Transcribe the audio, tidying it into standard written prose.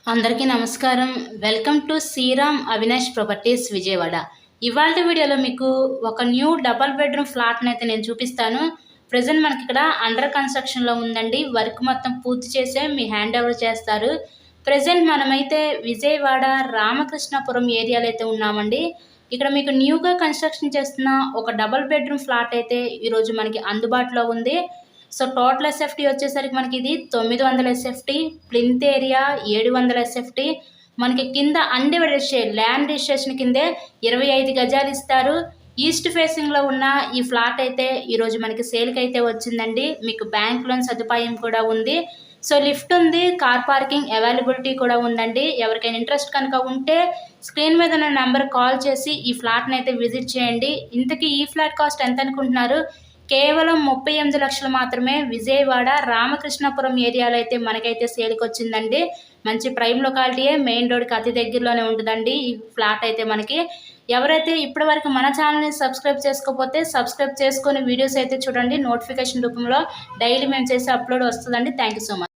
అందరికీ నమస్కారం. Welcome to Sriram Avinash properties Vijayawada. ఇవాల్టి వీడియోలో మీకు ఒక న్యూ డబల్ బెడ్రూమ్ ఫ్లాట్‌ని అయితే నేను చూపిస్తాను. ప్రెజెంట్ మనకి ఇక్కడ అండర్ కన్‌స్ట్రక్షన్‌లో ఉందండి. వర్క్ మొత్తం పూర్తి చేసే మీ హ్యాండ్ ఓవర్ చేస్తారు. ప్రెజెంట్ మనమైతే విజయవాడ రామకృష్ణాపురం ఏరియాలో అయితే ఉన్నామండి. ఇక్కడ మీకు న్యూగా కన్‌స్ట్రక్షన్ చేస్తున్న ఒక డబల్ బెడ్రూమ్ ఫ్లాట్ అయితే ఈరోజు మనకి అందుబాటులో ఉంది. సో టోటల్ ఎస్ఎఫ్టీ వచ్చేసరికి మనకి ఇది 900 ఎస్ఎఫ్టీ, ప్లింత్ ఏరియా 700 ఎస్ఎఫ్టీ, మనకి కింద అన్డివైడెడ్ షేర్ ల్యాండ్ రిజిస్ట్రేషన్ కిందే 25 గజాలు ఇస్తారు. ఈస్ట్ ఫేసింగ్లో ఉన్న ఈ ఫ్లాట్ అయితే ఈరోజు మనకి సేల్కి అయితే వచ్చిందండి. మీకు బ్యాంక్ లోన్ సదుపాయం కూడా ఉంది. సో లిఫ్ట్ ఉంది, కార్ పార్కింగ్ అవైలబిలిటీ కూడా ఉందండి. ఎవరికైనా ఇంట్రెస్ట్ కనుక ఉంటే స్క్రీన్ మీద ఉన్న నెంబర్ కాల్ చేసి ఈ ఫ్లాట్ని అయితే విజిట్ చేయండి. ఇంతకీ ఈ ఫ్లాట్ కాస్ట్ ఎంత అనుకుంటున్నారు? కేవలం 38 లక్షలు మాత్రమే. విజయవాడ రామకృష్ణాపురం ఏరియాలో అయితే మనకైతే సేల్కి వచ్చిందండి. మంచి ప్రైమ్ లొకాలిటీయే, మెయిన్ రోడ్కి అతి దగ్గరలోనే ఉంటుందండి ఈ ఫ్లాట్ అయితే మనకి. ఎవరైతే ఇప్పటివరకు మన ఛానల్ని సబ్స్క్రైబ్ చేసుకోకపోతే సబ్స్క్రైబ్ చేసుకొని వీడియోస్ అయితే చూడండి. నోటిఫికేషన్ రూపంలో డైలీ మేము చేసే అప్లోడ్ వస్తుందండి. Thank you so much.